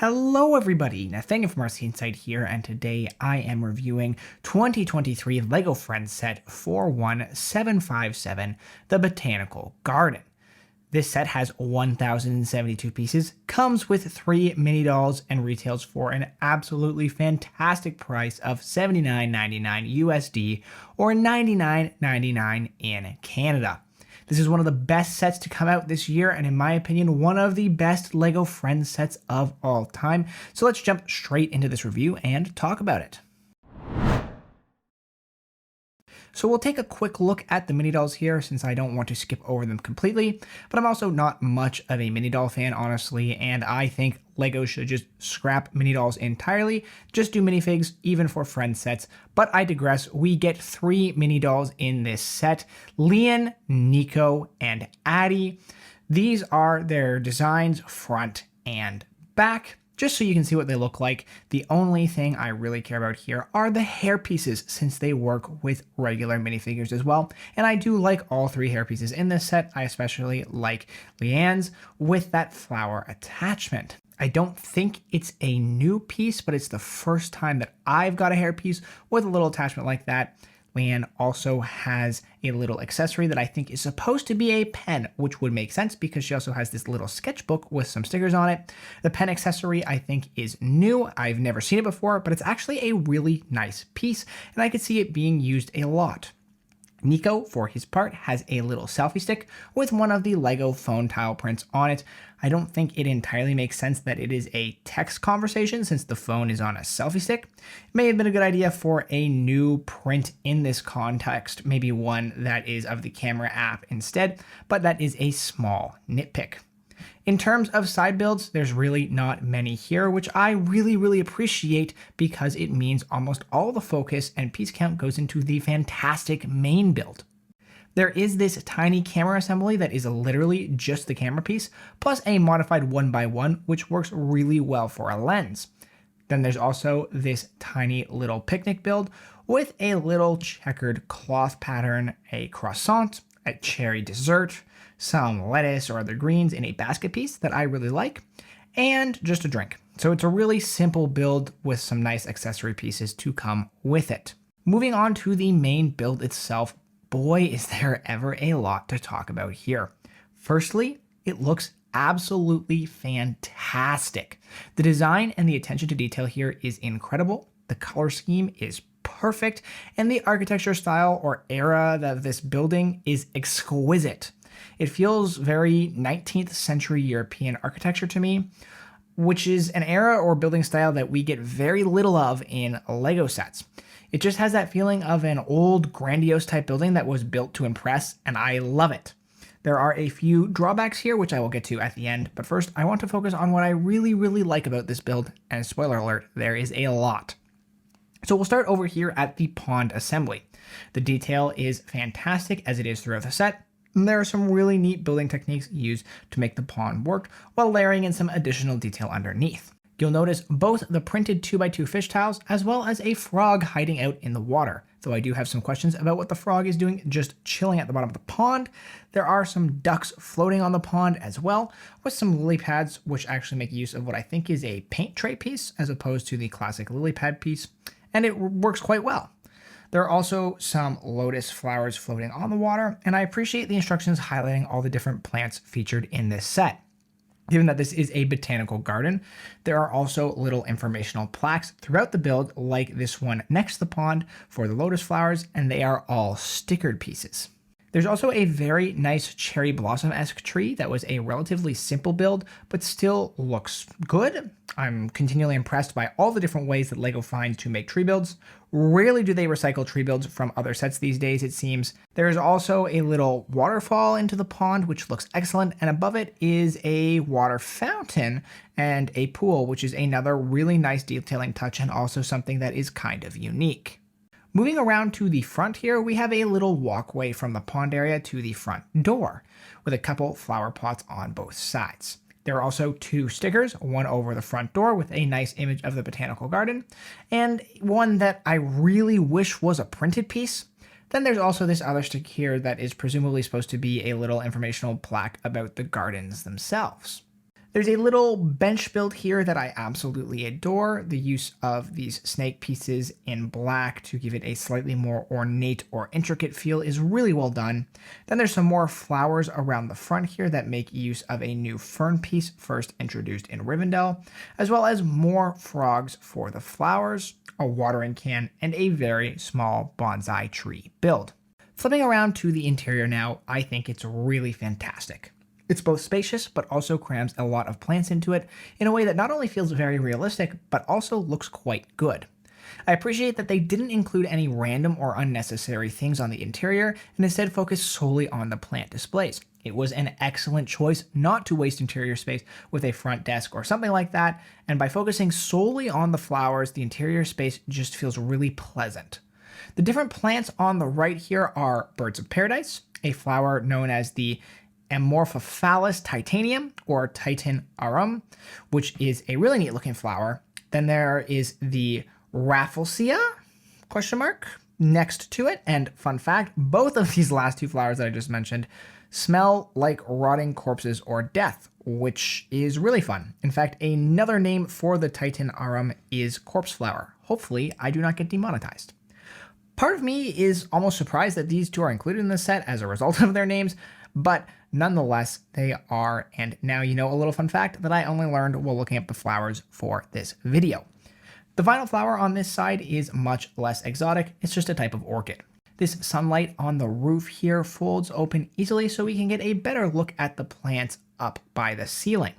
Hello everybody, Nathaniel from RCInsight here, and today I am reviewing 2023 LEGO Friends set 41757, the Botanical Garden. This set has 1,072 pieces, comes with 3 mini dolls, and retails for an absolutely fantastic price of $79.99 USD or $99.99 in Canada. This is one of the best sets to come out this year, and in my opinion, one of the best LEGO Friends sets of all time. So let's jump straight into this review and talk about it. So we'll take a quick look at the mini dolls here, since I don't want to skip over them completely, but I'm also not much of a mini doll fan, honestly, and I think LEGO should just scrap mini dolls entirely, just do minifigs, even for friend sets. But I digress. We get 3 mini dolls in this set: Leon, Nico, and Addie. These are their designs front and back, just so you can see what they look like. The only thing I really care about here are the hair pieces, since they work with regular minifigures as well. And I do like all 3 hair pieces in this set. I especially like Leanne's with that flower attachment. I don't think it's a new piece, but it's the first time that I've got a hair piece with a little attachment like that. Leanne also has a little accessory that I think is supposed to be a pen, which would make sense because she also has this little sketchbook with some stickers on it. The pen accessory I think is new. I've never seen it before, but it's actually a really nice piece, and I could see it being used a lot. Nico, for his part, has a little selfie stick with one of the LEGO phone tile prints on it. I don't think it entirely makes sense that it is a text conversation, since the phone is on a selfie stick. It may have been a good idea for a new print in this context, maybe one that is of the camera app instead, but that is a small nitpick. In terms of side builds, there's really not many here, which I really appreciate, because it means almost all the focus and piece count goes into the fantastic main build. There is this tiny camera assembly that is literally just the camera piece, plus a modified 1x1, which works really well for a lens. Then there's also this tiny little picnic build with a little checkered cloth pattern, a croissant, a cherry dessert, some lettuce or other greens in a basket piece that I really like, and just a drink. So it's a really simple build with some nice accessory pieces to come with it. Moving on to the main build itself, boy is there ever a lot to talk about here. Firstly, it looks absolutely fantastic. The design and the attention to detail here is incredible. The color scheme is perfect, and the architecture style or era of this building is exquisite. It feels very 19th century European architecture to me, which is an era or building style that we get very little of in LEGO sets. It just has that feeling of an old grandiose type building that was built to impress, and I love it. There are a few drawbacks here, which I will get to at the end, but first I want to focus on what I really like about this build, and spoiler alert, there is a lot. So we'll start over here at the pond assembly. The detail is fantastic, as it is throughout the set. There are some really neat building techniques used to make the pond work, while layering in some additional detail underneath. You'll notice both the printed 2x2 fish tiles as well as a frog hiding out in the water. Though I do have some questions about what the frog is doing just chilling at the bottom of the pond. There are some ducks floating on the pond as well, with some lily pads, which actually make use of what I think is a paint tray piece as opposed to the classic lily pad piece, and it works quite well. There are also some lotus flowers floating on the water, and I appreciate the instructions highlighting all the different plants featured in this set. Given that this is a botanical garden, there are also little informational plaques throughout the build, like this one next to the pond for the lotus flowers, and they are all stickered pieces. There's also a very nice cherry blossom-esque tree that was a relatively simple build, but still looks good. I'm continually impressed by all the different ways that LEGO finds to make tree builds. Rarely do they recycle tree builds from other sets these days, it seems. There is also a little waterfall into the pond, which looks excellent, and above it is a water fountain and a pool, which is another really nice detailing touch and also something that is kind of unique. Moving around to the front here, we have a little walkway from the pond area to the front door, with a couple flower pots on both sides. There are also 2 stickers, one over the front door with a nice image of the botanical garden, and one that I really wish was a printed piece. Then there's also this other stick here that is presumably supposed to be a little informational plaque about the gardens themselves. There's a little bench build here that I absolutely adore. The use of these snake pieces in black to give it a slightly more ornate or intricate feel is really well done. Then there's some more flowers around the front here that make use of a new fern piece first introduced in Rivendell, as well as more frogs for the flowers, a watering can, and a very small bonsai tree build. Flipping around to the interior now, I think it's really fantastic. It's both spacious, but also crams a lot of plants into it in a way that not only feels very realistic, but also looks quite good. I appreciate that they didn't include any random or unnecessary things on the interior and instead focused solely on the plant displays. It was an excellent choice not to waste interior space with a front desk or something like that, and by focusing solely on the flowers, the interior space just feels really pleasant. The different plants on the right here are Birds of Paradise, a flower known as the Amorphophallus titanium or Titan arum, which is a really neat looking flower. Then there is the Rafflesia next to it. And fun fact, both of these last two flowers that I just mentioned smell like rotting corpses or death, which is really fun. In fact, another name for the Titan arum is corpse flower. Hopefully I do not get demonetized. Part of me is almost surprised that these two are included in the set as a result of their names, but nonetheless, they are. And now you know a little fun fact that I only learned while looking up the flowers for this video. The final flower on this side is much less exotic. It's just a type of orchid. This sunlight on the roof here folds open easily so we can get a better look at the plants up by the ceiling.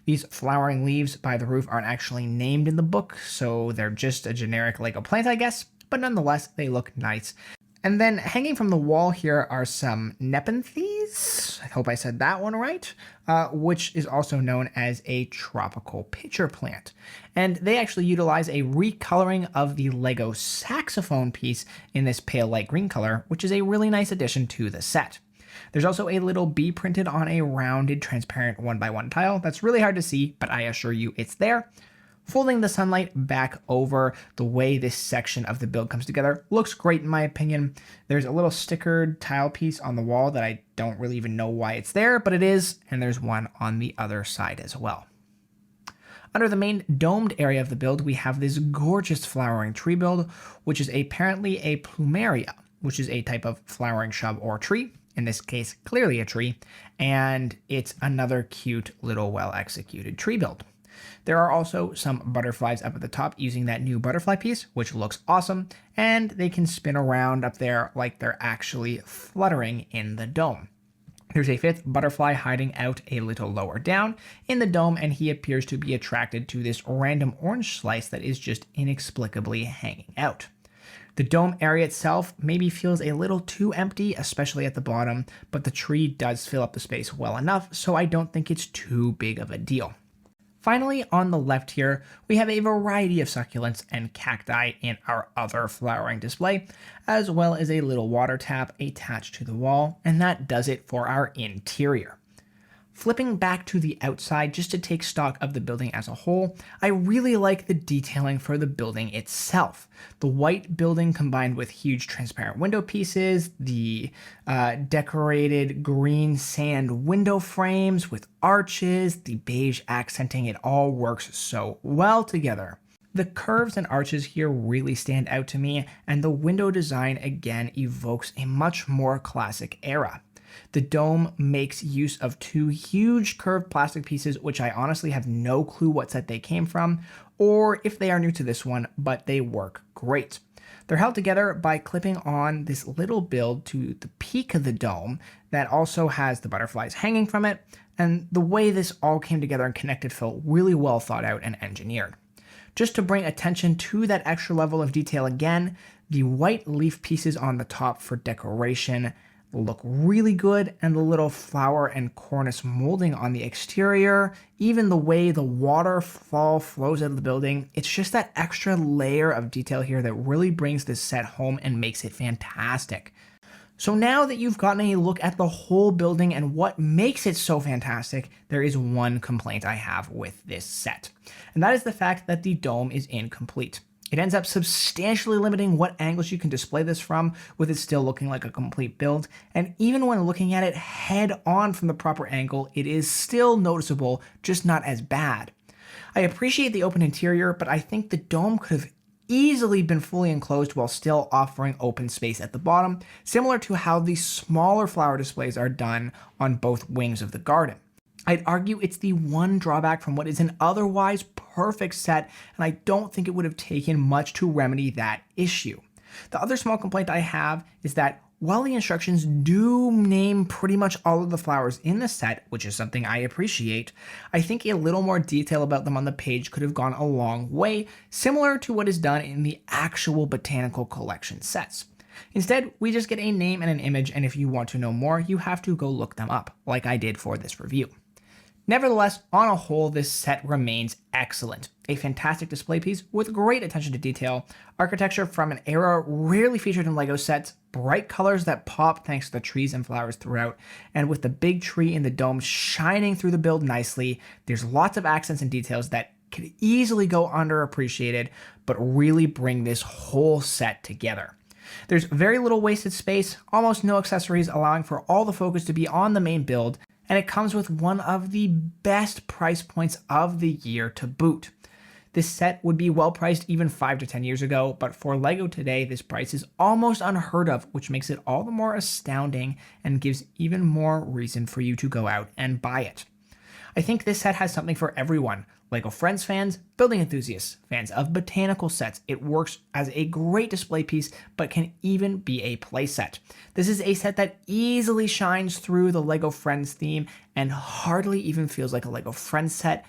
These flowering leaves by the roof aren't actually named in the book, so they're just a generic LEGO plant, I guess, but nonetheless, they look nice. And then hanging from the wall here are some Nepenthes, I hope I said that one right, which is also known as a tropical pitcher plant. And they actually utilize a recoloring of the LEGO saxophone piece in this pale light green color, which is a really nice addition to the set. There's also a little bee printed on a rounded transparent 1x1 tile that's really hard to see, but I assure you it's there. Folding the sunlight back over, the way this section of the build comes together looks great in my opinion. There's a little stickered tile piece on the wall that I don't really even know why it's there, but it is, and there's one on the other side as well. Under the main domed area of the build, we have this gorgeous flowering tree build, which is apparently a plumeria, which is a type of flowering shrub or tree, in this case clearly a tree, and it's another cute little well-executed tree build. There are also some butterflies up at the top using that new butterfly piece, which looks awesome, and they can spin around up there like they're actually fluttering in the dome. There's a fifth butterfly hiding out a little lower down in the dome, and he appears to be attracted to this random orange slice that is just inexplicably hanging out. The dome area itself maybe feels a little too empty, especially at the bottom, but the tree does fill up the space well enough, so I don't think it's too big of a deal. Finally, on the left here, we have a variety of succulents and cacti in our other flowering display, as well as a little water tap attached to the wall, and that does it for our interior. Flipping back to the outside just to take stock of the building as a whole, I really like the detailing for the building itself. The white building combined with huge transparent window pieces, the decorated green sand window frames with arches, the beige accenting, it all works so well together. The curves and arches here really stand out to me, and the window design again evokes a much more classic era. The dome makes use of two huge curved plastic pieces, which I honestly have no clue what set they came from, or if they are new to this one, but they work great. They're held together by clipping on this little build to the peak of the dome that also has the butterflies hanging from it, and the way this all came together and connected felt really well thought out and engineered. Just to bring attention to that extra level of detail again, the white leaf pieces on the top for decoration look really good, and the little flower and cornice molding on the exterior, even the way the waterfall flows out of the building, it's just that extra layer of detail here that really brings this set home and makes it fantastic. So now that you've gotten a look at the whole building and what makes it so fantastic, there is one complaint I have with this set, and that is the fact that the dome is incomplete. It ends up substantially limiting what angles you can display this from, with it still looking like a complete build, and even when looking at it head on from the proper angle, it is still noticeable, just not as bad. I appreciate the open interior, but I think the dome could have easily been fully enclosed while still offering open space at the bottom, similar to how the smaller flower displays are done on both wings of the garden. I'd argue it's the one drawback from what is an otherwise perfect set, and I don't think it would have taken much to remedy that issue. The other small complaint I have is that while the instructions do name pretty much all of the flowers in the set, which is something I appreciate, I think a little more detail about them on the page could have gone a long way, similar to what is done in the actual botanical collection sets. Instead, we just get a name and an image, and if you want to know more, you have to go look them up, like I did for this review. Nevertheless, on a whole, this set remains excellent. A fantastic display piece with great attention to detail, architecture from an era rarely featured in LEGO sets, bright colors that pop thanks to the trees and flowers throughout, and with the big tree in the dome shining through the build nicely, there's lots of accents and details that could easily go underappreciated, but really bring this whole set together. There's very little wasted space, almost no accessories, allowing for all the focus to be on the main build, and it comes with one of the best price points of the year to boot. This set would be well priced even 5 to 10 years ago, but for LEGO today, this price is almost unheard of, which makes it all the more astounding and gives even more reason for you to go out and buy it. I think this set has something for everyone. LEGO Friends fans, building enthusiasts, fans of botanical sets. It works as a great display piece, but can even be a play set. This is a set that easily shines through the LEGO Friends theme and hardly even feels like a LEGO Friends set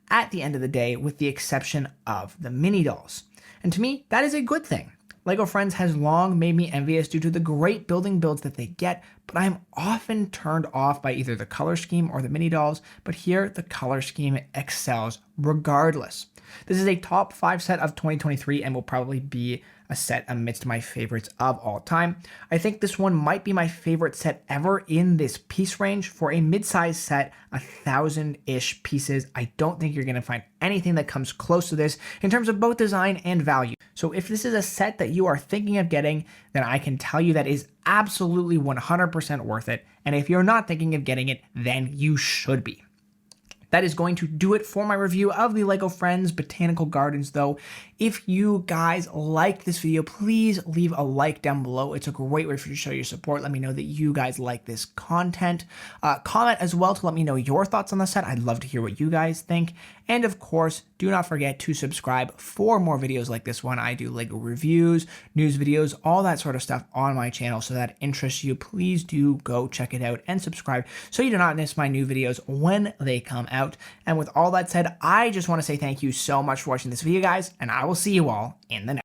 at the end of the day, with the exception of the mini dolls. And to me, that is a good thing. LEGO Friends has long made me envious due to the great building builds that they get, but I am often turned off by either the color scheme or the mini dolls, but here the color scheme excels regardless. This is a top 5 set of 2023 and will probably be a set amidst my favorites of all time. I think this one might be my favorite set ever in this piece range. For a mid-sized set, 1,000-ish pieces, I don't think you're going to find anything that comes close to this in terms of both design and value. So if this is a set that you are thinking of getting, then I can tell you that is absolutely 100% worth it. And if you're not thinking of getting it, then you should be. That is going to do it for my review of the LEGO Friends Botanical Gardens, though. If you guys liked this video, please leave a like down below. It's a great way for you to show your support. Let me know that you guys like this content. Comment as well to let me know your thoughts on the set. I'd love to hear what you guys think. And of course, do not forget to subscribe for more videos like this one. I do LEGO reviews, news videos, all that sort of stuff on my channel. So that interests you, please do go check it out and subscribe so you do not miss my new videos when they come out. And with all that said, I just want to say thank you so much for watching this video, guys, and I will see you all in the next.